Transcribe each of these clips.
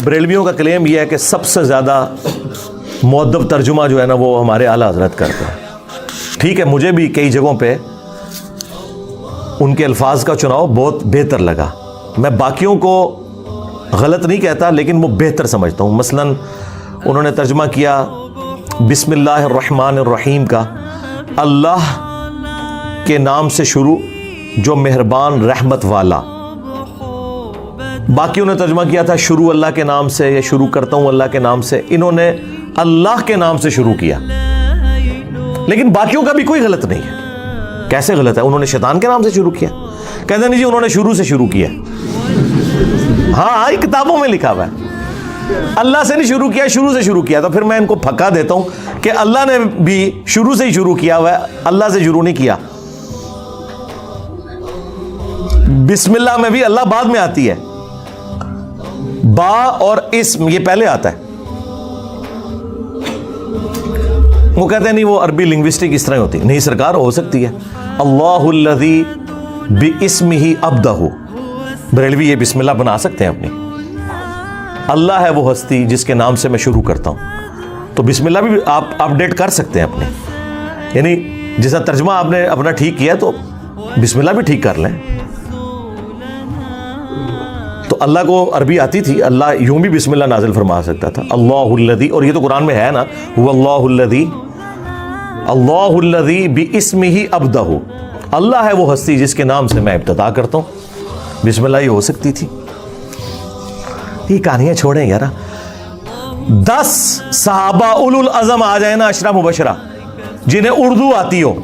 بریلویوں کا کلیم یہ ہے کہ سب سے زیادہ مؤدب ترجمہ جو ہے نا وہ ہمارے اعلیٰ حضرت کرتے ہیں. ٹھیک ہے, مجھے بھی کئی جگہوں پہ ان کے الفاظ کا چناؤ بہت بہتر لگا. میں باقیوں کو غلط نہیں کہتا لیکن وہ بہتر سمجھتا ہوں. مثلا انہوں نے ترجمہ کیا بسم اللہ الرحمن الرحیم کا, اللہ کے نام سے شروع جو مہربان رحمت والا. باقیوں نے ترجمہ کیا تھا شروع اللہ کے نام سے, یا شروع کرتا ہوں اللہ کے نام سے. انہوں نے اللہ کے نام سے شروع کیا, لیکن باقیوں کا بھی کوئی غلط نہیں ہے. کیسے غلط ہے؟ انہوں نے شیطان کے نام سے شروع کیا. کہتے نہیں جی انہوں نے شروع سے شروع کیا. ہاں کتابوں میں لکھا ہوا ہے اللہ سے نہیں شروع کیا, شروع سے شروع کیا. تو پھر میں ان کو پھکا دیتا ہوں کہ اللہ نے بھی شروع سے ہی شروع کیا ہوا ہے, اللہ سے شروع نہیں کیا. بسم اللہ میں بھی اللہ بعد میں آتی ہے, با اور اسم یہ پہلے آتا ہے. وہ کہتے ہیں نہیں وہ عربی لنگوسٹک اس طرح ہوتی. نہیں سرکار, ہو سکتی ہے. اللہ الذی باسمہ ابدہ, بریلوی یہ بسم اللہ بنا سکتے ہیں اپنی. اللہ ہے وہ ہستی جس کے نام سے میں شروع کرتا ہوں. تو بسم اللہ بھی آپ اپڈیٹ کر سکتے ہیں اپنے, یعنی جیسا ترجمہ آپ نے اپنا ٹھیک کیا تو بسم اللہ بھی ٹھیک کر لیں. تو اللہ کو عربی آتی تھی, اللہ یوں بھی بسم اللہ نازل فرما سکتا تھا. اللہ الذی, اور یہ تو قرآن میں ہے نا, هو اللہ الذی, اللہ الذی باسمہ ابدہ, اللہ ہے وہ ہستی جس کے نام سے میں ابتدا کرتا ہوں. بسم اللہ یہ ہو سکتی تھی. یہ کہانیاں چھوڑیں یار. 10 صحابہ اولو العزم آ جائیں نا عشرہ مبشرہ جنہیں اردو آتی ہو,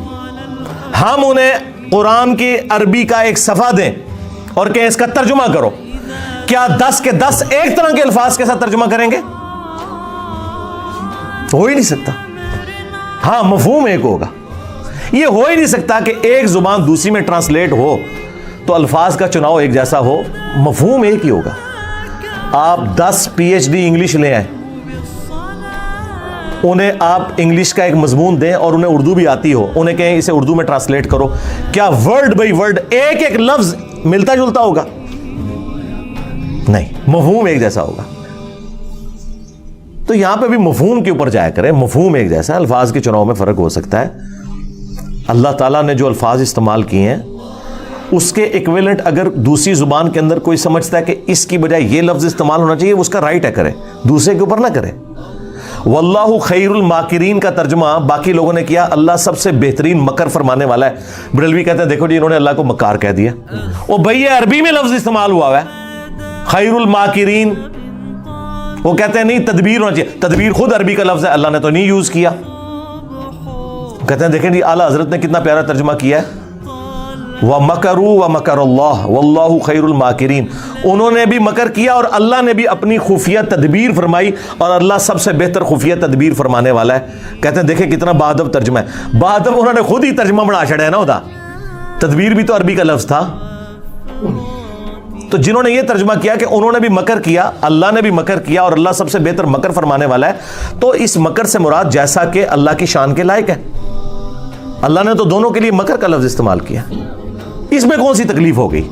ہم انہیں قرآن کی عربی کا ایک صفحہ دیں اور کہ اس کا ترجمہ کرو, کیا 10 کے 10 ایک طرح کے الفاظ کے ساتھ ترجمہ کریں گے؟ ہو ہی نہیں سکتا. ہاں مفہوم ایک ہوگا. یہ ہو ہی نہیں سکتا کہ ایک زبان دوسری میں ٹرانسلیٹ ہو تو الفاظ کا چناؤ ایک جیسا ہو, مفہوم ایک ہی ہوگا. آپ 10 PhD انگلش لے آئیں, انہیں آپ انگلش کا ایک مضمون دیں اور انہیں اردو بھی آتی ہو, انہیں کہیں اسے اردو میں ٹرانسلیٹ کرو, کیا ورڈ بائی ورڈ ایک ایک لفظ ملتا جلتا ہوگا؟ نہیں, مفہوم ایک جیسا ہوگا. تو یہاں پہ بھی مفہوم کے اوپر جایا کریں. مفہوم ایک جیسا ہے, الفاظ کے چناؤ میں فرق ہو سکتا ہے. اللہ تعالیٰ نے جو الفاظ استعمال کیے ہیں اس کے ایکویلنٹ اگر دوسری زبان کے اندر کوئی سمجھتا ہے کہ اس کی بجائے یہ لفظ استعمال ہونا چاہیے, اس کا رائٹ ہے, کرے, دوسرے کے اوپر نہ کرے. واللہ خیر الماکرین کا ترجمہ باقی لوگوں نے کیا اللہ سب سے بہترین مکر فرمانے والا ہے. بریلوی کہتے ہیں دیکھو جی انہوں نے اللہ کو مکار کہہ دیا. او بھئی یہ عربی میں لفظ استعمال ہوا ہے خیر الماکرین. وہ کہتے ہیں نہیں تدبیر ہونا چاہیے. تدبیر خود عربی کا لفظ ہے, اللہ نے تو نہیں یوز کیا. کہتے ہیں دیکھیں جی اعلیٰ حضرت نے کتنا پیارا ترجمہ کیا ہے, وَمَكَرُوا وَمَكَرَ اللَّهُ وَاللَّهُ خَيْرُ الْمَاكِرِينَ. انہوں نے بھی مکر کیا اور اللہ نے بھی اپنی خفیہ تدبیر فرمائی, اور اللہ سب سے بہتر خفیہ تدبیر فرمانے والا ہے. کہتے ہیں دیکھیں کتنا بادب ترجمہ ہے. بادب انہوں نے خود ہی ترجمہ بنا چھڑا ہے نا ہوتا. تدبیر بھی تو عربی کا لفظ تھا. تو جنہوں نے یہ ترجمہ کیا کہ انہوں نے بھی مکر کیا, اللہ نے بھی مکر کیا, اور اللہ سب سے بہتر مکر فرمانے والا ہے, تو اس مکر سے مراد جیسا کہ اللہ کی شان کے لائق ہے. اللہ نے تو دونوں کے لیے مکر کا لفظ استعمال کیا, اس میں کون سی تکلیف ہو گئی؟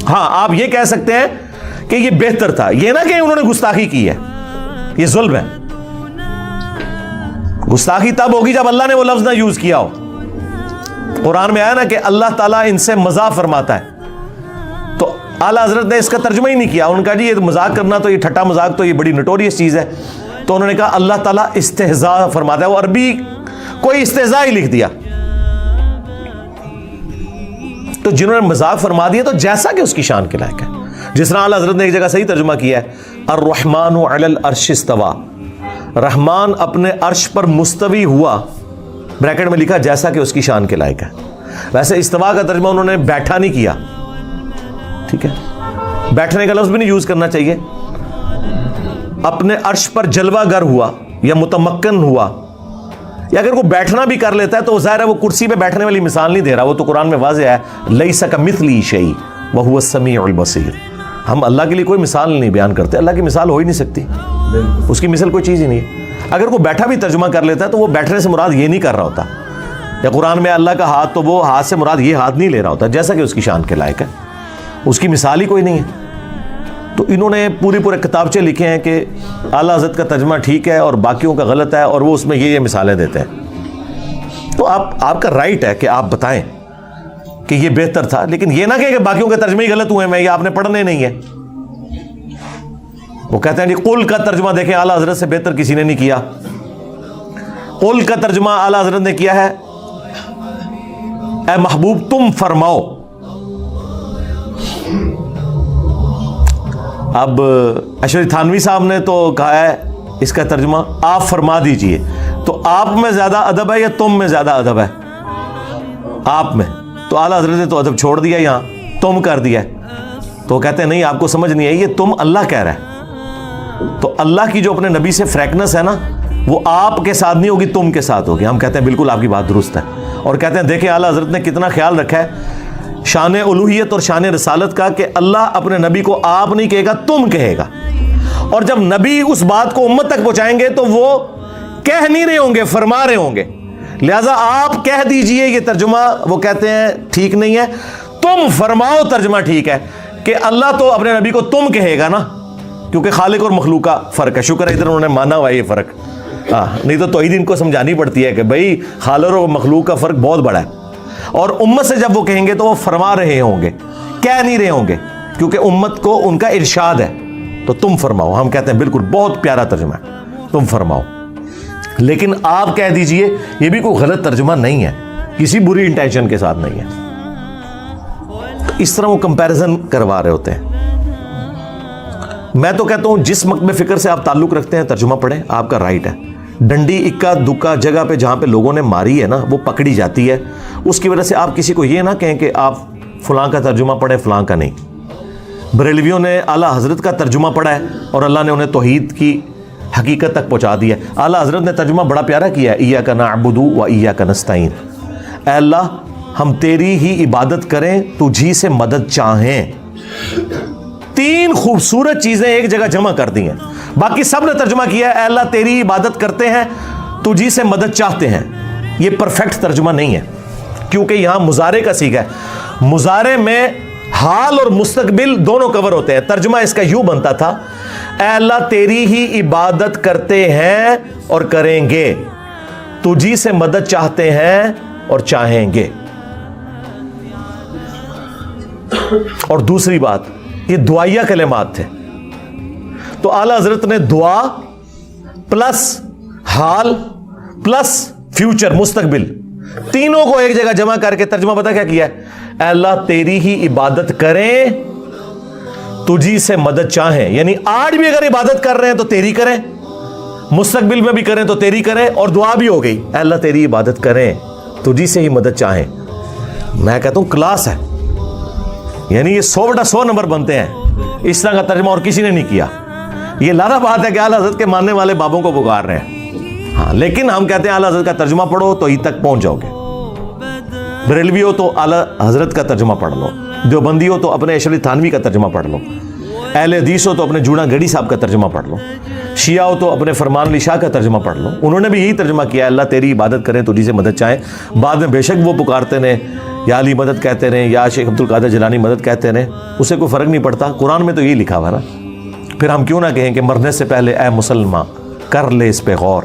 ہاں آپ یہ کہہ سکتے ہیں کہ یہ بہتر تھا, یہ نہ کہ انہوں نے گستاخی کی ہے, یہ ظلم ہے. گستاخی تب ہوگی جب اللہ نے وہ لفظ نہ یوز کیا ہو. قرآن میں آیا نا کہ اللہ تعالیٰ ان سے مذاق فرماتا ہے, تو اعلیٰ حضرت نے اس کا ترجمہ ہی نہیں کیا. ان کا جی یہ مذاق کرنا تو یہ ٹھٹا مذاق تو یہ بڑی نٹوریس چیز ہے, تو انہوں نے کہا اللہ تعالیٰ استہزاء فرماتا ہے. وہ عربی کوئی استہزاء ہی لکھ دیا. تو جنہوں نے مذاق فرما دیا تو جیسا کہ اس کی شان کے لائق ہے. جس طرح اعلیٰ حضرت نے ایک جگہ صحیح ترجمہ کیا ہے, الرحمن علی العرش استوى, رحمان اپنے عرش پر مستوی ہوا, بریکٹ میں لکھا جیسا کہ اس کی شان کے لائق ہے. ویسے استوا کا ترجمہ انہوں نے بیٹھا نہیں کیا, ٹھیک ہے, بیٹھنے کا لفظ بھی نہیں یوز کرنا چاہیے. اپنے عرش پر جلوہ گر ہوا یا متمکن ہوا, یا اگر وہ بیٹھنا بھی کر لیتا ہے تو ظاہر ہے وہ کرسی پہ بیٹھنے والی مثال نہیں دے رہا, وہ تو قرآن میں واضح ہے لیس کمثلہ شیء وہو السمیع البصیر. ہم اللہ کے لیے کوئی مثال نہیں بیان کرتے, اللہ کی مثال ہو ہی نہیں سکتی, اس کی مثل کوئی چیز ہی نہیں ہے. اگر کوئی بیٹھا بھی ترجمہ کر لیتا ہے تو وہ بیٹھنے سے مراد یہ نہیں کر رہا ہوتا, یا قرآن میں اللہ کا ہاتھ تو وہ ہاتھ سے مراد یہ ہاتھ نہیں لے رہا ہوتا جیسا کہ اس کی شان کے لائق ہے, اس کی مثال ہی کوئی نہیں ہے. تو انہوں نے پورے کتابچے لکھے ہیں کہ اعلیٰ حضرت کا ترجمہ ٹھیک ہے اور باقیوں کا غلط ہے، اور وہ اس میں یہ مثالیں دیتے ہیں۔ تو آپ کا رائٹ ہے کہ آپ بتائیں کہ یہ بہتر تھا، لیکن یہ نہ کہ باقیوں کے ترجمے ہی غلط ہوئے ہیں، یہ آپ نے پڑھنے نہیں ہے۔ وہ کہتے ہیں جی قل کا ترجمہ دیکھیں اعلیٰ حضرت سے بہتر کسی نے نہیں کیا۔ قل کا ترجمہ اعلیٰ حضرت نے کیا ہے اے محبوب تم فرماؤ۔ اب اشرف تھانوی صاحب نے تو کہا ہے اس کا ترجمہ آپ فرما دیجئے، تو آپ میں زیادہ ادب ہے یا تم میں زیادہ ادب ہے؟ آپ میں۔ تو اعلیٰ حضرت نے تو ادب چھوڑ دیا، یہاں تم کر دیا ہے۔ تو کہتے ہیں نہیں آپ کو سمجھ نہیں آئی، یہ تم اللہ کہہ رہا ہے۔ تو اللہ کی جو اپنے نبی سے فریکنس ہے نا، وہ آپ کے ساتھ نہیں ہوگی، تم کے ساتھ ہوگی۔ ہم کہتے ہیں بالکل آپ کی بات درست ہے، اور کہتے ہیں دیکھیں اعلیٰ حضرت نے کتنا خیال رکھا ہے شان الوہیت اور شان رسالت کا، کہ اللہ اپنے نبی کو آپ نہیں کہے گا، تم کہے گا۔ اور جب نبی اس بات کو امت تک پہنچائیں گے تو وہ کہہ نہیں رہے ہوں گے، فرما رہے ہوں گے۔ لہذا آپ کہہ دیجئے یہ ترجمہ وہ کہتے ہیں ٹھیک نہیں ہے، تم فرماؤ ترجمہ ٹھیک ہے، کہ اللہ تو اپنے نبی کو تم کہے گا نا، کیونکہ خالق اور مخلوق کا فرق ہے۔ شکر ہے ادھر انہوں نے مانا ہوا ہے یہ فرق، نہیں تو توحید ان کو سمجھانی پڑتی ہے کہ بھائی خالق اور مخلوق کا فرق بہت بڑا ہے۔ اور امت سے جب وہ کہیں گے تو وہ فرما رہے ہوں گے، کہہ نہیں رہے ہوں گے، کیونکہ امت کو ان کا ارشاد ہے۔ تو تم فرماؤ، ہم کہتے ہیں بالکل بہت پیارا ترجمہ ہے، تم فرماؤ۔ لیکن آپ کہہ دیجئے یہ بھی کوئی غلط ترجمہ نہیں ہے، کسی بری انٹینشن کے ساتھ نہیں ہے۔ اس طرح وہ کمپیریزن کروا رہے ہوتے ہیں۔ میں تو کہتا ہوں جس مکتب فکر سے آپ تعلق رکھتے ہیں ترجمہ پڑھیں، آپ کا رائٹ ہے۔ ڈنڈی اکا دکا جگہ پہ جہاں پہ لوگوں نے ماری ہے نا، وہ پکڑی جاتی ہے۔ اس کی وجہ سے آپ کسی کو یہ نہ کہیں کہ آپ فلاں کا ترجمہ پڑھیں، فلاں کا نہیں۔ بریلویوں نے اعلیٰ حضرت کا ترجمہ پڑھا ہے اور اللہ نے انہیں توحید کی حقیقت تک پہنچا دیا ہے۔ اعلیٰ حضرت نے ترجمہ بڑا پیارا کیا ہے، ایاک نعبد و ایاک نستعین، اے اللہ ہم تیری ہی عبادت کریں، تجھی سے مدد چاہیں۔ تین خوبصورت چیزیں ایک جگہ جمع کر دی ہیں۔ باقی سب نے ترجمہ کیا ہے اے اللہ تیری عبادت کرتے ہیں، تجھی سے مدد چاہتے ہیں۔ یہ پرفیکٹ ترجمہ نہیں ہے، کیونکہ یہاں مضارع کا صیغہ ہے۔ مضارع میں حال اور مستقبل دونوں کور ہوتے ہیں۔ ترجمہ اس کا یوں بنتا تھا اے اللہ تیری ہی عبادت کرتے ہیں اور کریں گے، تجھی سے مدد چاہتے ہیں اور چاہیں گے۔ اور دوسری بات، یہ دعائیہ کلمات تھے، تو اعلیٰ حضرت نے دعا پلس حال پلس فیوچر مستقبل تینوں کو ایک جگہ جمع کر کے ترجمہ پتہ کیا کیا ہے؟ اے اللہ تیری ہی عبادت کریں، تجھی سے مدد چاہیں، یعنی آج بھی اگر عبادت کر رہے ہیں تو تیری کریں، مستقبل میں بھی کریں تو تیری کریں، اور دعا بھی ہو گئی اے اللہ تیری عبادت کریں، تجھی سے ہی مدد چاہیں۔ میں کہتا ہوں کلاس ہے، یعنی یہ 100/100 نمبر بنتے ہیں۔ اس طرح کا ترجمہ اور کسی نے نہیں کیا۔ یہ لازم بات ہے کہ اعلیٰ حضرت کے ماننے والے بابوں کو پکار رہے ہیں، ہاں، لیکن ہم کہتے ہیں اعلیٰ حضرت کا ترجمہ پڑھو تو عید تک پہنچ جاؤ گے۔ بریلوی ہو تو اعلیٰ حضرت کا ترجمہ پڑھ لو، دیوبندی ہو تو اپنے اشرف تھانوی کا ترجمہ پڑھ لو، اہل حدیث ہو تو اپنے جوڑا گڑھی صاحب کا ترجمہ پڑھ لو، شیعہ ہو تو اپنے فرمان علی شاہ کا ترجمہ پڑھ لو۔ انہوں نے بھی یہی ترجمہ کیا، اللہ تیری عبادت کریں تجھی سے مدد چاہیں۔ بعد میں بے شک وہ پکارتے نے یا علی مدد کہتے رہے یا شیخ عبد القادر جیلانی مدد کہتے رہے، اسے کوئی فرق نہیں پڑتا، قرآن میں تو یہی لکھا ہوا ہے نا۔ پھر ہم کیوں نہ کہیں کہ مرنے سے پہلے اے مسلمان کر لے اس پہ غور،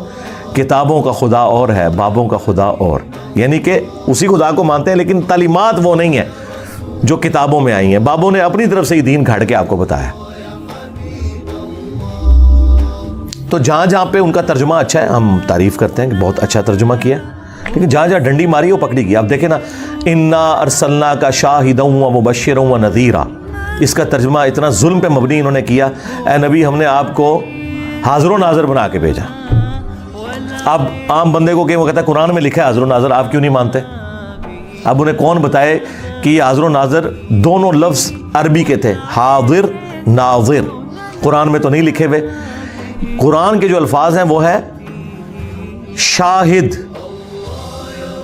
کتابوں کا خدا اور ہے بابوں کا خدا اور، یعنی کہ اسی خدا کو مانتے ہیں لیکن تعلیمات وہ نہیں ہیں جو کتابوں میں آئی ہیں، بابوں نے اپنی طرف سے ہی دین گھاڑ کے آپ کو بتایا۔ تو جہاں جہاں پہ ان کا ترجمہ اچھا ہے ہم تعریف کرتے ہیں کہ بہت اچھا ترجمہ کیا، لیکن جہاں جہاں ڈنڈی ماری وہ پکڑی گئی۔ آپ دیکھیں نا، انا ارسلناک شاہدا و مبشرا و نذیرا، اس کا ترجمہ اتنا ظلم پہ مبنی انہوں نے کیا، اے نبی ہم نے آپ کو حاضر و ناظر بنا کے بھیجا۔ اب عام بندے کو کہ وہ کہتا ہے قرآن میں لکھا ہے حاضر و ناظر، آپ کیوں نہیں مانتے؟ اب انہیں کون بتائے کہ یہ حاضر و ناظر دونوں لفظ عربی کے تھے، حاضر ناظر، قرآن میں تو نہیں لکھے ہوئے۔ قرآن کے جو الفاظ ہیں وہ ہے شاہد،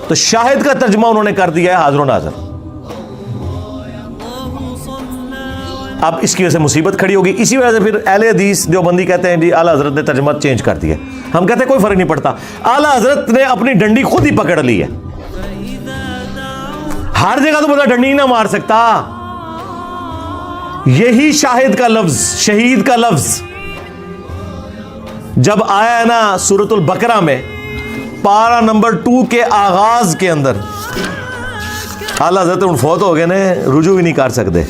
تو شاہد کا ترجمہ انہوں نے کر دیا ہے حاضر و ناظر۔ اب اس کی وجہ سے مصیبت کھڑی ہوگی، اسی وجہ سے پھر اہل حدیث دیوبندی کہتے ہیں جی اعلیٰ حضرت نے ترجمہ چینج کر دیا۔ ہم کہتے ہیں کوئی فرق نہیں پڑتا، اعلیٰ حضرت نے اپنی ڈنڈی خود ہی پکڑ لی ہے، ہر جگہ تو بندہ ڈنڈی نہ مار سکتا۔ یہی شاہد کا لفظ، شہید کا لفظ جب آیا ہے نا سورۃ البقرہ میں پارہ نمبر 2 کے آغاز کے اندر، اعلیٰ حضرت ان فوت ہو گئے نے، رجوع بھی نہیں کر سکتے،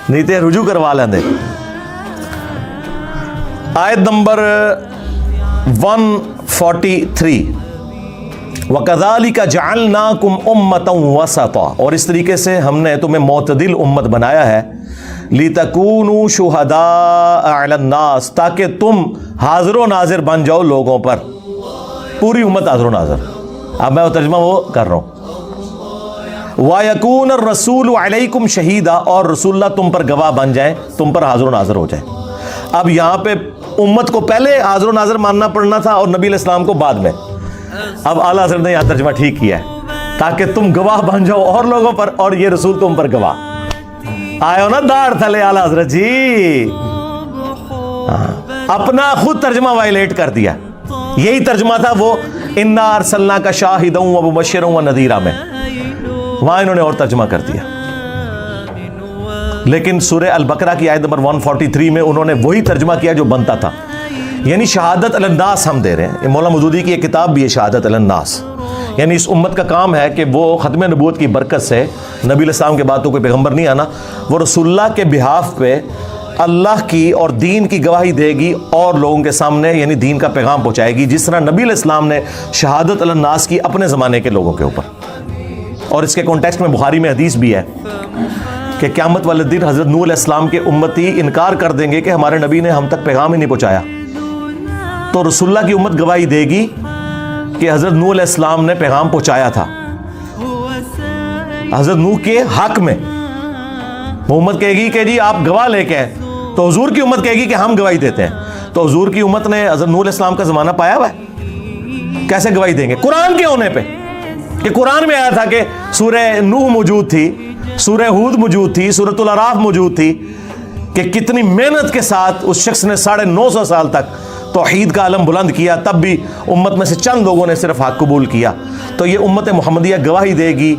نہیں تے رجوع کروا لیں دے۔ آیت نمبر 143 وَكَذَلِكَ جَعَلْنَاكُمْ أُمَّةً وَسَطًا، اور اس طریقے سے ہم نے تمہیں معتدل امت بنایا ہے، لِتَكُونُوا شُهَدَاءَ عَلَى النَّاسِ، تاکہ تم حاضر و ناظر بن جاؤ لوگوں پر، پوری امت حاضر و ناظر۔ اب میں وہ ترجمہ وہ کر رہا ہوں، وَيَكُونَ الرَّسُولُ عَلَيْكُمْ شَهِيدًا، اور رسول اللہ تم پر گواہ بن جائیں، تم پر حاضر و ناظر ہو جائیں۔ اب یہاں پہ امت کو پہلے حاضر و ناظر ماننا پڑنا تھا اور نبی علیہ السلام کو بعد میں۔ اب اعلیٰ حضرت نے یہاں ترجمہ ٹھیک کیا ہے، تاکہ تم گواہ بن جاؤ اور لوگوں پر، اور یہ رسول تم پر گواہ۔ آئے ہو نا داڑھ تھلے اعلیٰ حضرت جی، اپنا خود ترجمہ وائلیٹ کر دیا۔ یہی ترجمہ تھا وہ اِنَّا أَرْسَلْنَاكَ شَاهِدًا وَمُبَشِّرًا وَنَذِيرًا میں، وہاں انہوں نے اور ترجمہ کر دیا۔ لیکن سورہ البقرہ کی آیت نمبر 143 میں انہوں نے وہی ترجمہ کیا جو بنتا تھا، یعنی شہادت علی الناس ہم دے رہے ہیں۔ مولا مودودی کی ایک کتاب بھی ہے شہادت علی الناس، یعنی اس امت کا کام ہے کہ وہ ختم نبوت کی برکت سے، نبی علیہ السلام کے بعد تو کوئی پیغمبر نہیں آنا، وہ رسول اللہ کے بہاف پہ اللہ کی اور دین کی گواہی دے گی اور لوگوں کے سامنے یعنی دین کا پیغام پہنچائے گی، جس طرح نبی علیہ السلام نے شہادت علی الناس کی اپنے زمانے کے لوگوں کے اوپر۔ اور اس کے کانٹیکسٹ میں بخاری میں حدیث بھی ہے کہ قیامت والے دن حضرت نوح علیہ السلام کے امتی انکار کر دیں گے کہ ہمارے نبی نے ہم تک پیغام ہی نہیں پہنچایا، تو رسول اللہ کی امت گواہی دے گی کہ حضرت نوح علیہ السلام نے پیغام پہنچایا تھا حضرت نوح کے حق میں۔ وہ امت کہے گی کہ جی آپ گواہ لے کے آئے، تو حضور کی امت کہے گی کہ ہم گواہی دیتے ہیں۔ تو حضور کی امت نے حضرت نوح علیہ السلام کا زمانہ پایا ہوا ہے، کیسے گواہی دیں گے؟ قرآن کے ہونے پہ، کہ قرآن میں آیا تھا کہ سورہ نوح موجود تھی، سورہ ہود موجود تھی، سورۃ الاعراف موجود تھی، کہ کتنی محنت کے ساتھ اس شخص نے 950 سال تک توحید کا علم بلند کیا، تب بھی امت میں سے چند لوگوں نے صرف حق قبول کیا۔ تو یہ امت محمدیہ گواہی دے گی۔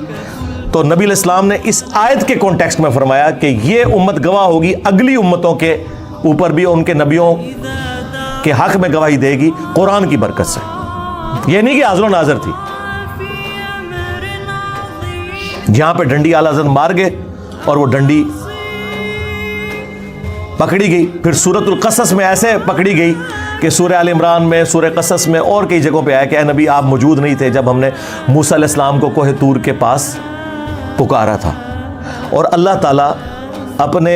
تو نبی علیہ السلام نے اس آیت کے کانٹیکسٹ میں فرمایا کہ یہ امت گواہ ہوگی اگلی امتوں کے اوپر بھی، ان کے نبیوں کے حق میں گواہی دے گی قرآن کی برکت سے۔ یہ نہیں کہ حاضر و ناظر تھی۔ جہاں پہ ڈنڈی اعلیٰ حضرت مار گئے اور وہ ڈنڈی پکڑی گئی، پھر سورۃ القصص میں ایسے پکڑی گئی کہ سورہ آل عمران میں، سورہ قصص میں اور کئی جگہوں پہ آیا کہ اے نبی آپ موجود نہیں تھے جب ہم نے موسیٰ علیہ السلام کو کوہ طور کے پاس پکارا تھا۔ اور اللہ تعالیٰ اپنے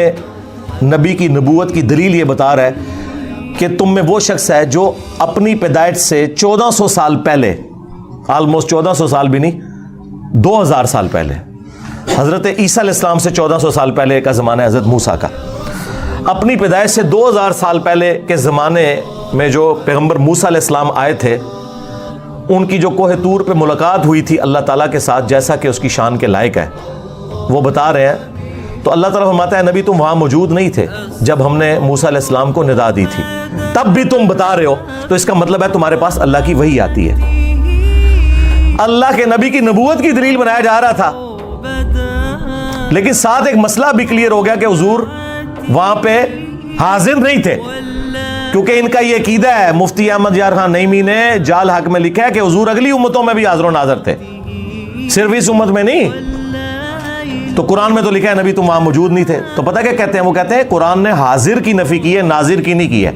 نبی کی نبوت کی دلیل یہ بتا رہا ہے کہ تم میں وہ شخص ہے جو اپنی پیدائش سے 1400 سال پہلے، آلموسٹ 1400 سال بھی نہیں، 2000 سال پہلے، حضرت عیسیٰ علیہ السلام سے 1400 سال پہلے کا زمانہ ہے حضرت موسیٰ کا، اپنی پیدائش سے 2000 سال پہلے کے زمانے میں جو پیغمبر موسیٰ علیہ السلام آئے تھے، ان کی جو کوہ طور پہ ملاقات ہوئی تھی اللہ تعالیٰ کے ساتھ، جیسا کہ اس کی شان کے لائق ہے، وہ بتا رہے ہیں۔ تو اللہ تعالیٰ فرماتا ہے نبی تم وہاں موجود نہیں تھے جب ہم نے موسیٰ علیہ السلام کو ندا دی تھی، تب بھی تم بتا رہے ہو، تو اس کا مطلب ہے تمہارے پاس اللہ کی وحی آتی ہے۔ اللہ کے نبی کی نبوت کی دلیل بنایا جا رہا تھا، لیکن ساتھ ایک مسئلہ بھی کلیئر ہو گیا کہ حضور وہاں پہ حاضر نہیں تھے، کیونکہ ان کا یہ عقیدہ ہے، مفتی احمد یار خان نعیمی نے جال حق میں لکھا ہے کہ حضور اگلی امتوں میں بھی حاضر و ناظر تھے، صرف اس امت میں نہیں۔ تو قرآن میں تو لکھا ہے نبی تم وہاں موجود نہیں تھے، تو پتہ کیا کہتے ہیں؟ وہ کہتے ہیں قرآن نے حاضر کی نفی کی ہے، ناظر کی نہیں کی ہے،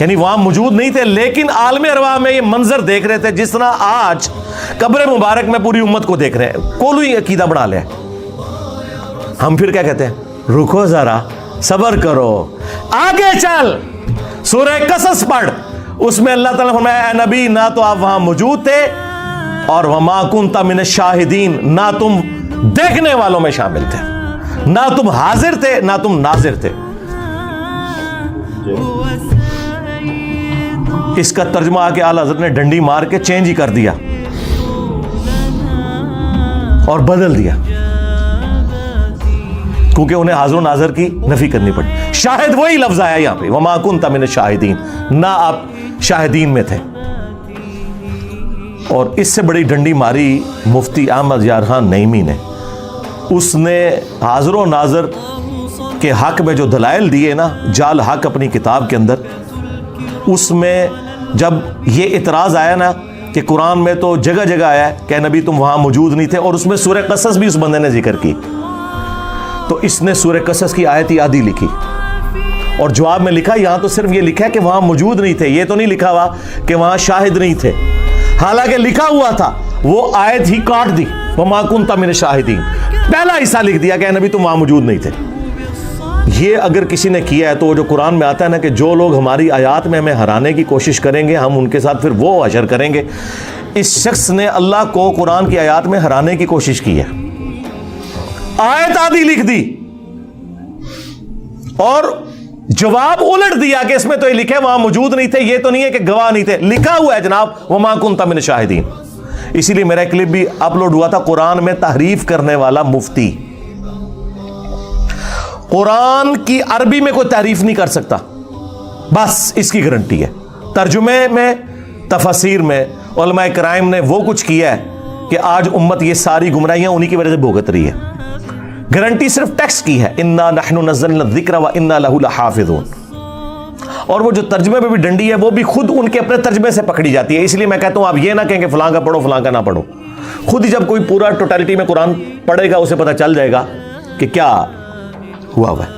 یعنی وہاں موجود نہیں تھے، لیکن عالم ارواح میں یہ منظر دیکھ رہے تھے، جس طرح آج قبر مبارک میں پوری امت کو دیکھ رہے ہیں، کولوئی عقیدہ بنا لیا۔ ہم پھر کیا کہتے ہیں؟ رکو ذرا، صبر کرو، آگے چل، سورہ قصص پڑھ، اس میں اللہ تعالیٰ نے فرمایا اے نبی نہ تو آپ وہاں موجود تھے، اور وما کنت من الشاہدین، نہ تم دیکھنے والوں میں شامل تھے، نہ تم حاضر تھے نہ تم ناظر تھے۔ اس کا ترجمہ آ کے اعلیٰ حضرت نے ڈنڈی مار کے چینج ہی کر دیا اور بدل دیا، کیونکہ انہیں حاضر و ناظر کی نفی کرنی پڑی۔ شاہد وہی لفظ آیا یہاں پہ، وما کنت من الشاہدین، نہ آپ شاہدین میں تھے۔ اور اس سے بڑی ڈنڈی ماری مفتی احمد یار خان نعیمی نے، اس نے حاضر و ناظر کے حق میں جو دلائل دیے نا جال حق اپنی کتاب کے اندر، اس میں جب یہ اعتراض آیا نا کہ قرآن میں تو جگہ جگہ آیا ہے کہ نبی تم وہاں موجود نہیں تھے، اور اس میں سورہ قصص بھی اس بندے نے ذکر کی، تو اس نے سورہ قصص کی آیت آدھی لکھی اور جواب میں لکھا یہاں تو صرف یہ لکھا ہے کہ وہاں موجود نہیں تھے، یہ تو نہیں لکھا ہوا کہ وہاں شاہد نہیں تھے، حالانکہ لکھا ہوا تھا وہ آیت ہی کاٹ دی، وَمَا كُنْتَ مِنَ الشَّاهِدِينَ، پہلا حصہ لکھ دیا کہ نبی تم وہاں موجود نہیں تھے۔ یہ اگر کسی نے کیا ہے تو جو قرآن میں آتا ہے نا کہ جو لوگ ہماری آیات میں ہمیں ہرانے کی کوشش کریں گے ہم ان کے ساتھ پھر وہ حشر کریں گے، اس شخص نے اللہ کو قرآن کی آیات میں ہرانے کی کوشش کی ہے، آیت آدھی لکھ دی اور جواب الٹ دیا کہ اس میں تو یہ لکھے وہاں موجود نہیں تھے، یہ تو نہیں ہے کہ گواہ نہیں تھے، لکھا ہوا ہے جناب وما کنت من الشاہدین۔ اسی لیے میرا کلپ بھی اپلوڈ ہوا تھا، قرآن میں تحریف کرنے والا مفتی، قرآن کی عربی میں کوئی تحریف نہیں کر سکتا، بس اس کی گارنٹی ہے۔ ترجمے میں تفاسیر میں علماء کرام نے وہ کچھ کیا ہے کہ آج امت یہ ساری گمراہیاں انہی کی وجہ سے بھگت رہی ہے۔ گارنٹی صرف ٹیکسٹ کی ہے، انا نحن نزلنا الذکر وانا لہ لحافظون، اور وہ جو ترجمے پہ بھی ڈنڈی ہے وہ بھی خود ان کے اپنے ترجمے سے پکڑی جاتی ہے۔ اس لیے میں کہتا ہوں آپ یہ نہ کہیں کہ فلاں کا پڑھو فلاں کا نہ پڑھو، خود ہی جب کوئی پورا ٹوٹالٹی میں قرآن پڑھے گا اسے پتہ چل جائے گا کہ کیا ہوا ہے۔